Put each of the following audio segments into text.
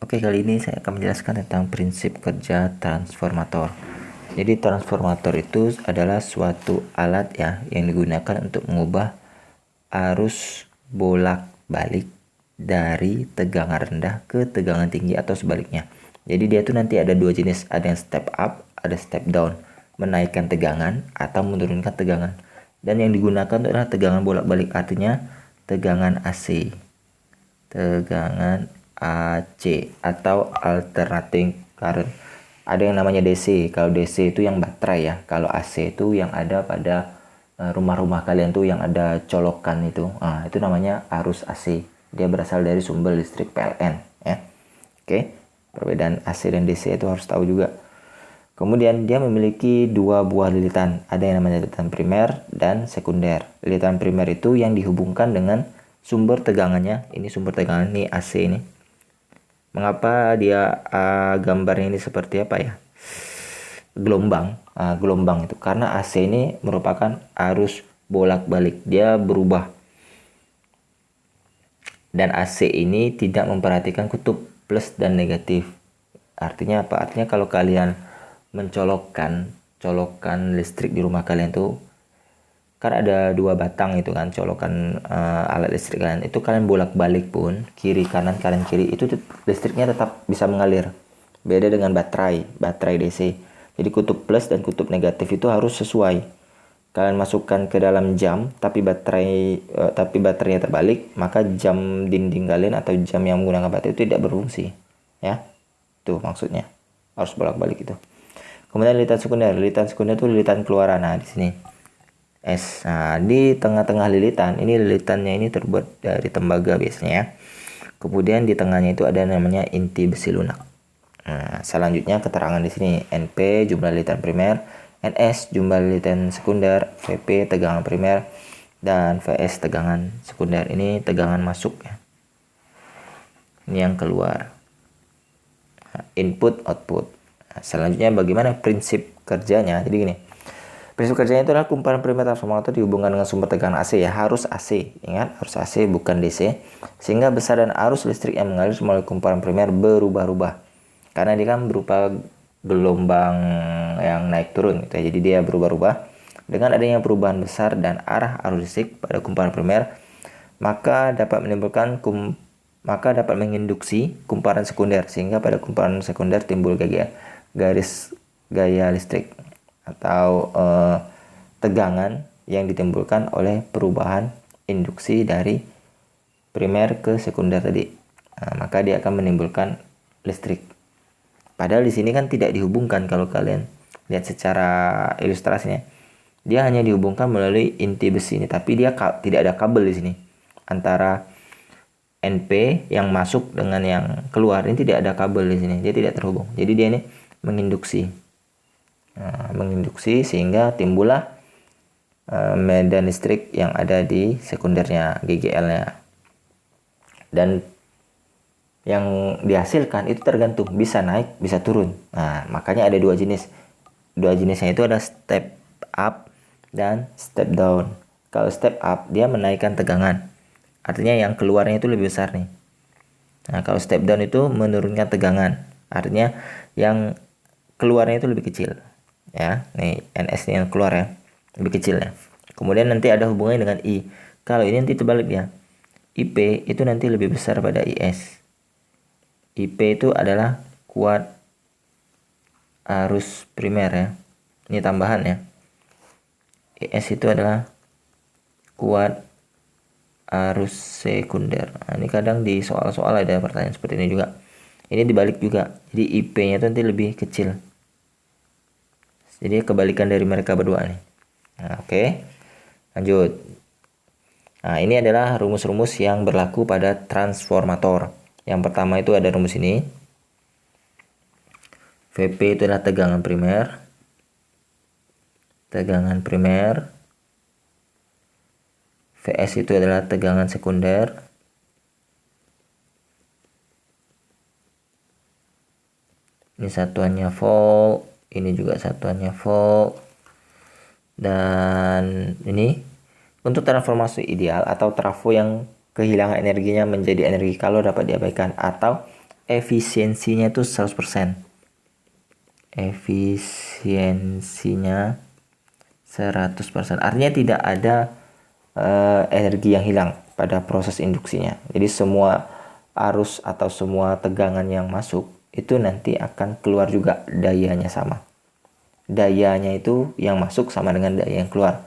Oke, kali ini saya akan menjelaskan tentang prinsip kerja transformator. Jadi transformator itu adalah suatu alat ya yang digunakan untuk mengubah arus bolak-balik dari tegangan rendah ke tegangan tinggi atau sebaliknya. Jadi dia tuh nanti ada dua jenis, ada yang step up, ada step down, menaikkan tegangan atau menurunkan tegangan. Dan yang digunakan adalah tegangan bolak-balik, artinya tegangan AC. Tegangan AC atau alternating current. Ada yang namanya DC. Kalau DC itu yang baterai ya. Kalau AC itu yang ada pada rumah-rumah kalian tuh yang ada colokan itu. Nah, itu namanya arus AC. Dia berasal dari sumber listrik PLN ya. Oke. Perbedaan AC dan DC itu harus tahu juga. Kemudian dia memiliki dua buah lilitan. Ada yang namanya lilitan primer dan sekunder. Lilitan primer itu yang dihubungkan dengan sumber tegangannya. Ini sumber tegangan, ini AC ini. Mengapa dia gambarnya ini seperti apa ya? Gelombang. Gelombang itu karena AC ini merupakan arus bolak-balik. Dia berubah. Dan AC ini tidak memperhatikan kutub plus dan negatif. Artinya apa? Artinya kalau kalian mencolokkan colokan listrik di rumah kalian tuh kan ada dua batang itu kan, colokan alat listrik kalian itu, kalian bolak-balik pun kiri kanan itu listriknya tetap bisa mengalir. Beda dengan baterai DC. Jadi kutub plus dan kutub negatif itu harus sesuai. Kalian masukkan ke dalam jam tapi baterainya terbalik, maka jam dinding kalian atau jam yang menggunakan baterai itu tidak berfungsi ya. Itu maksudnya harus bolak-balik itu. Kemudian lilitan sekunder. Lilitan sekunder itu lilitan keluaran. Nah, di sini S. Nah, di tengah-tengah lilitan, ini lilitannya ini terbuat dari tembaga biasanya ya. Kemudian di tengahnya itu ada namanya inti besi lunak. Nah, selanjutnya keterangan di sini NP jumlah lilitan primer, NS jumlah lilitan sekunder, VP tegangan primer, dan VS tegangan sekunder. Ini tegangan masuk ya. Ini yang keluar. Nah, input output. Nah, selanjutnya bagaimana prinsip kerjanya? Jadi gini. Prinsip kerjanya itu adalah kumparan primer transformator dihubungkan dengan sumber tegangan AC ya, harus AC. Ingat, harus AC bukan DC. Sehingga besar dan arus listrik yang mengalir melalui kumparan primer berubah-ubah. Karena dia kan berupa gelombang yang naik turun gitu ya. Jadi dia berubah-ubah. Dengan adanya perubahan besar dan arah arus listrik pada kumparan primer, maka dapat menginduksi kumparan sekunder, sehingga pada kumparan sekunder timbul garis gaya listrik atau tegangan yang ditimbulkan oleh perubahan induksi dari primer ke sekunder tadi. Nah, maka dia akan menimbulkan listrik. Padahal di sini kan tidak dihubungkan. Kalau kalian lihat secara ilustrasinya, dia hanya dihubungkan melalui inti besi ini, tapi dia tidak ada kabel di sini antara NP yang masuk dengan yang keluar. Ini tidak ada kabel di sini, dia tidak terhubung. Jadi dia ini menginduksi. Nah, menginduksi sehingga timbullah medan listrik yang ada di sekundernya, GGL-nya. Dan yang dihasilkan itu tergantung, bisa naik, bisa turun. Nah, makanya ada dua jenis. Dua jenisnya itu ada step up dan step down. Kalau step up, dia menaikkan tegangan. Artinya yang keluarnya itu lebih besar nih. Nah, kalau step down itu menurunkan tegangan. Artinya yang keluarnya itu lebih kecil. Ya, nih NS yang keluar ya, lebih kecil ya. Kemudian nanti ada hubungannya dengan I. Kalau ini nanti terbalik ya. IP itu nanti lebih besar pada IS. IP itu adalah kuat arus primer ya. Ini tambahan ya. IS itu adalah kuat arus sekunder. Nah, ini kadang di soal-soal ada pertanyaan seperti ini juga. Ini dibalik juga. Jadi IP-nya itu nanti lebih kecil. Jadi kebalikan dari mereka berdua nih. Nah, oke. Lanjut. Nah, ini adalah rumus-rumus yang berlaku pada transformator. Yang pertama itu ada rumus ini. VP itu adalah tegangan primer. Tegangan primer. VS itu adalah tegangan sekunder. Ini satuannya volt, ini juga satuannya volt. Dan ini untuk transformasi ideal atau trafo yang kehilangan energinya menjadi energi kalau dapat diabaikan, atau efisiensinya itu 100%. Efisiensinya 100%. Artinya tidak ada energi yang hilang pada proses induksinya. Jadi semua arus atau semua tegangan yang masuk itu nanti akan keluar juga dayanya sama. Dayanya itu yang masuk sama dengan daya yang keluar.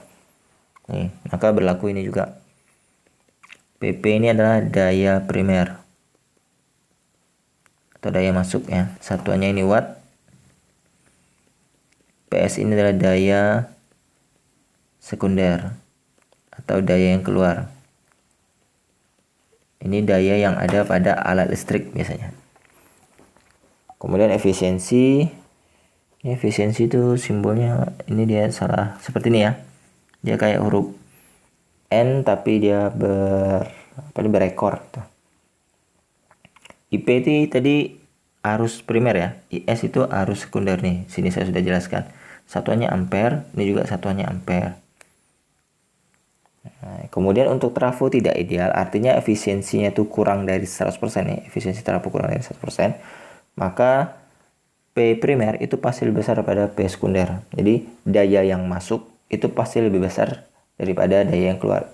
Nih, maka berlaku ini juga. PP ini adalah daya primer atau daya masuk ya. Satuannya ini watt. PS ini adalah daya sekunder atau daya yang keluar. Ini daya yang ada pada alat listrik biasanya. Kemudian efisiensi. Efisiensi itu simbolnya ini dia salah seperti ini ya. Dia kayak huruf N tapi dia berekor. IP itu tadi arus primer ya. IS itu arus sekunder nih. Sini saya sudah jelaskan. Satuannya ampere, ini juga satuannya ampere. Nah, kemudian untuk trafo tidak ideal, artinya efisiensinya itu kurang dari 100% nih. Efisiensi trafo kurang dari 100%. Maka P primer itu pasti lebih besar daripada P sekunder. Jadi daya yang masuk itu pasti lebih besar daripada daya yang keluar.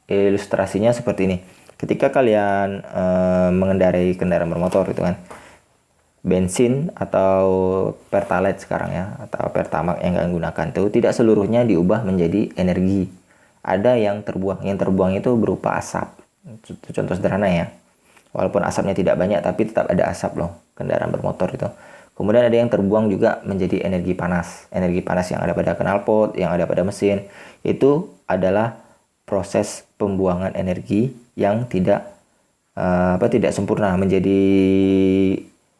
Ilustrasinya seperti ini. Ketika kalian mengendarai kendaraan bermotor itu kan, bensin atau pertalite sekarang ya, atau pertamax yang kalian gunakan itu tidak seluruhnya diubah menjadi energi. Ada yang terbuang. Yang terbuang itu berupa asap. Itu contoh sederhana ya. Walaupun asapnya tidak banyak tapi tetap ada asap loh kendaraan bermotor itu. Kemudian ada yang terbuang juga menjadi energi panas. Energi panas yang ada pada knalpot, yang ada pada mesin, itu adalah proses pembuangan energi yang tidak sempurna menjadi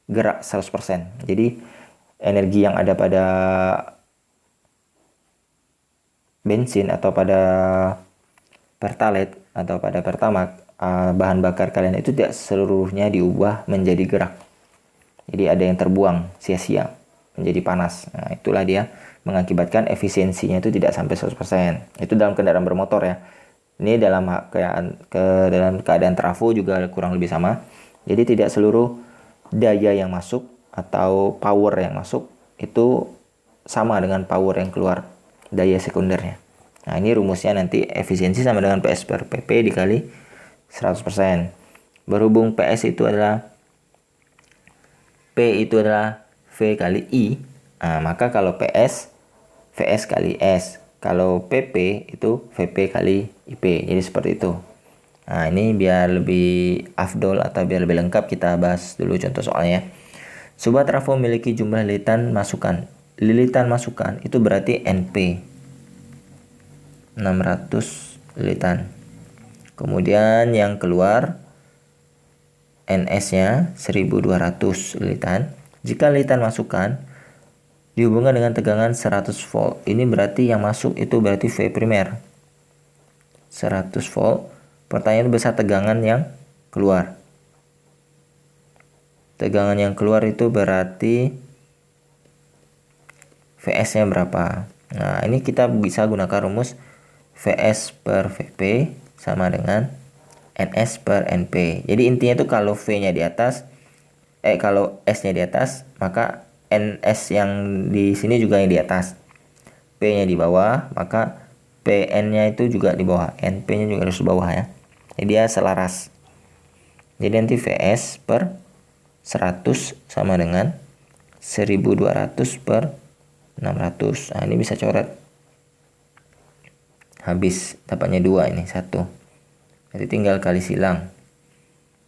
gerak 100%. Jadi energi yang ada pada bensin atau pada pertalite atau pada pertamax, bahan bakar kalian itu tidak seluruhnya diubah menjadi gerak. Jadi ada yang terbuang sia-sia menjadi panas. Nah, itulah dia mengakibatkan efisiensinya itu tidak sampai 100%. Itu dalam kendaraan bermotor ya. Ini dalam keadaan trafo juga kurang lebih sama. Jadi tidak seluruh daya yang masuk atau power yang masuk itu sama dengan power yang keluar, daya sekundernya. Nah, ini rumusnya nanti efisiensi sama dengan PS per PP dikali 100%. Berhubung PS itu adalah P itu adalah V kali I, nah, maka kalau PS, VS kali S. Kalau PP itu VP kali IP. Jadi seperti itu. Nah, ini biar lebih afdol atau biar lebih lengkap kita bahas dulu contoh soalnya. Sebuah trafo memiliki jumlah lilitan masukan. Lilitan masukan itu berarti NP. 600 lilitan. Kemudian yang keluar NS-nya 1200 lilitan. Jika lilitan masukan dihubungkan dengan tegangan 100 volt, ini berarti yang masuk itu berarti V primer. 100 volt. Pertanyaan besar tegangan yang keluar. Tegangan yang keluar itu berarti VS-nya berapa? Nah, ini kita bisa gunakan rumus VS per VP sama dengan NS per NP. Jadi intinya itu kalau V-nya di atas, kalau S-nya di atas, maka NS yang di sini juga yang di atas. P-nya di bawah, maka PN-nya itu juga di bawah. NP-nya juga harus di bawah ya. Jadi dia selaras. Jadi nanti VS per 100 sama dengan 1200 per 600. Nah, ini bisa coret. Habis dapatnya 2 ini, 1. Jadi tinggal kali silang.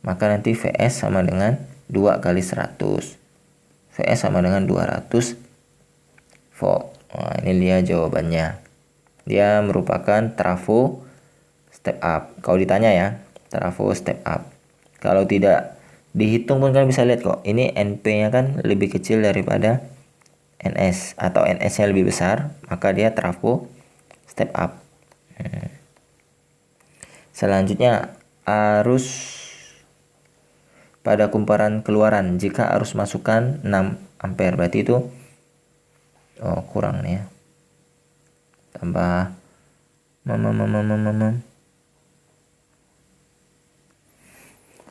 Maka nanti VS sama dengan 2 kali 100. VS sama dengan 200 volt. Nah, ini dia jawabannya. Dia merupakan trafo step up. Kalau ditanya ya, trafo step up. Kalau tidak dihitung pun kalian bisa lihat kok. Ini NP-nya kan lebih kecil daripada NS. Atau NS-nya lebih besar. Maka dia trafo step up. Selanjutnya arus pada kumparan keluaran. Jika arus masukan 6 ampere, berarti itu kurang nih ya. Tambah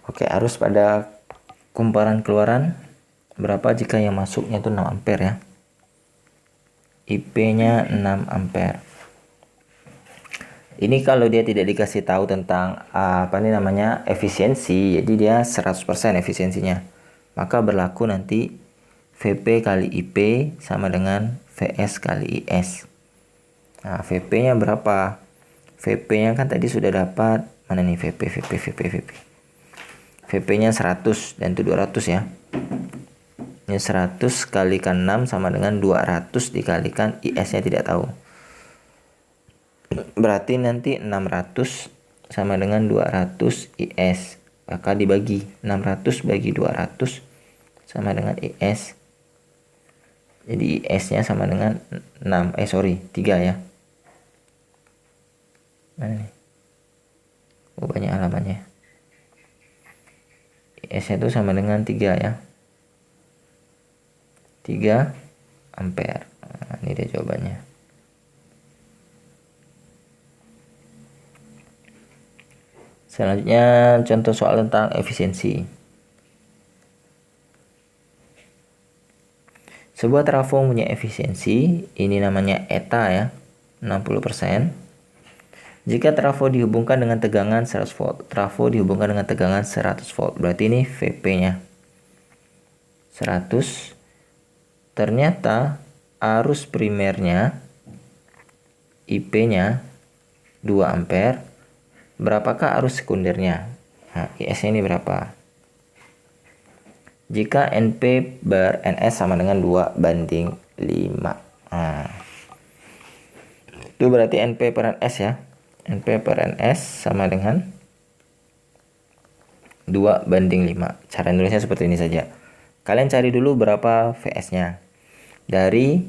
Oke, arus pada kumparan keluaran berapa jika yang masuknya itu 6 ampere ya. IP-nya 6 ampere. Ini kalau dia tidak dikasih tahu tentang efisiensi, jadi dia 100% efisiensinya. Maka berlaku nanti VP kali IP sama dengan VS kali IS. Nah, VP-nya berapa? VP-nya kan tadi sudah dapat, mana nih VP. VP-nya 100 dan itu 200 ya. Ini 100 kalikan 6 sama dengan 200 dikalikan IS-nya tidak tahu. Berarti nanti 600 sama dengan 200 IS. Maka dibagi 600 bagi 200 sama dengan IS. Jadi IS-nya sama dengan 3 ya. Mana nih? Oh, banyak halamannya. IS-nya itu sama dengan 3 ya. 3 ampere. Nah, ini dia jawabannya. Selanjutnya contoh soal tentang efisiensi. Sebuah trafo punya efisiensi, ini namanya eta ya, 60%. Jika trafo dihubungkan dengan tegangan 100 volt, trafo dihubungkan dengan tegangan 100 volt, berarti ini VP-nya 100. Ternyata arus primernya IP-nya 2 ampere. Berapakah arus sekundernya? Nah, IS-nya ini berapa? Jika NP ber NS sama dengan 2:5. Nah, itu berarti NP per NS ya. NP per NS sama dengan 2:5. Cara nulisnya seperti ini saja. Kalian cari dulu berapa VS-nya. Dari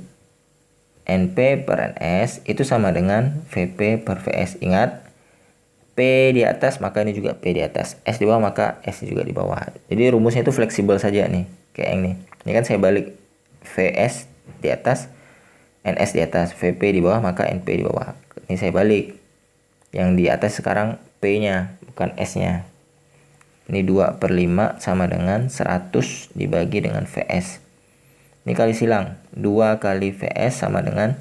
NP per NS itu sama dengan VP per VS. Ingat, P di atas maka ini juga P di atas. S di bawah maka S juga di bawah. Jadi rumusnya itu fleksibel saja nih. Kayak yang ini. Ini kan saya balik. VS di atas, NS di atas. VP di bawah maka NP di bawah. Ini saya balik. Yang di atas sekarang P-nya bukan S-nya. Ini 2/5 sama dengan 100 dibagi dengan VS. Ini kali silang. 2 kali VS sama dengan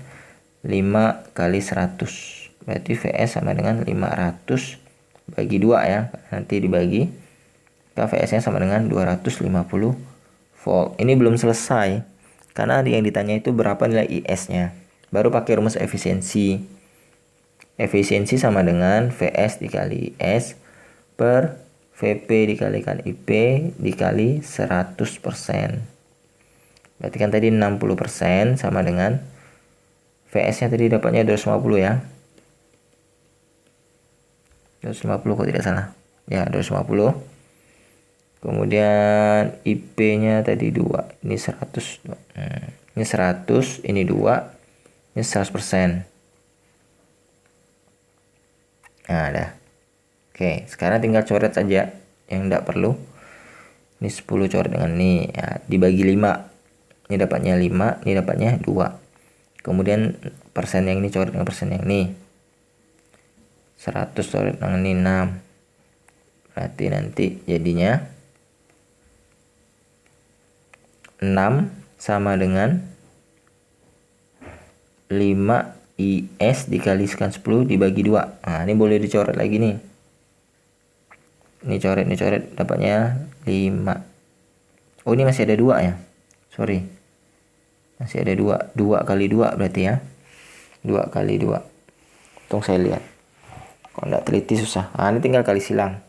5 kali 100. Berarti VS sama dengan 500 bagi 2 ya. Nanti dibagi. VS-nya sama dengan 250 volt. Ini belum selesai. Karena yang ditanya itu berapa nilai IS-nya. Baru pakai rumus efisiensi. Efisiensi sama dengan VS dikali IS per VP dikalikan IP dikali 100%. Berarti kan tadi 60% sama dengan VS-nya tadi dapatnya 250 ya. 250 kok tidak salah. Ya, 250. Kemudian IP-nya tadi 2. Ini 100. Ini 100, ini 2. Ini 100%. Nah, ada. Oke, sekarang tinggal coret saja yang tidak perlu. Ini 10 coret dengan ini. Ya, dibagi 5. Ini dapatnya 5, ini dapatnya 2. Kemudian persen yang ini coret dengan persen yang ini. 100 coret dengan ini 6. Berarti nanti jadinya 6 sama dengan 5 IS dikalikan 10 dibagi 2. Nah, ini boleh dicoret lagi nih. Ini coret, dapatnya 5. Oh, ini masih ada 2 ya. Sorry. Masih ada 2. 2 kali 2 berarti ya. 2 kali 2. Tunggu saya lihat. Kalau enggak teliti susah. Nah, ini tinggal kali silang.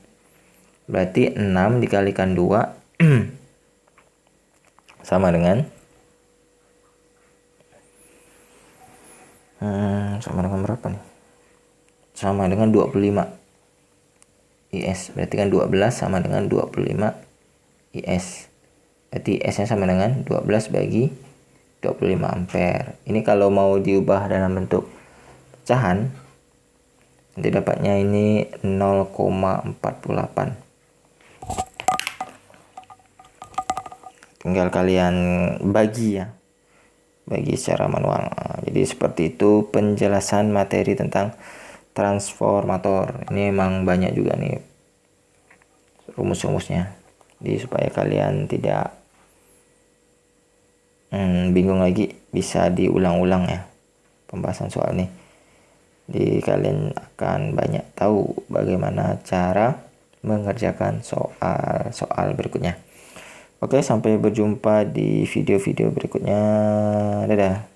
Berarti 6 dikalikan 2 sama dengan berapa nih? Sama dengan 25 IS. Berarti kan 12 sama dengan 25 IS. Berarti IS-nya sama dengan 12 bagi 25 ampere. Ini kalau mau diubah dalam bentuk pecahan, nanti dapatnya ini 0,48. Tinggal kalian bagi ya. Bagi secara manual. Jadi seperti itu penjelasan materi tentang transformator. Ini emang banyak juga nih rumus-rumusnya. Jadi supaya kalian tidak bingung lagi, bisa diulang-ulang ya pembahasan soal ini. Jadi kalian akan banyak tahu bagaimana cara mengerjakan soal-soal berikutnya. Oke, sampai berjumpa di video-video berikutnya. Dadah.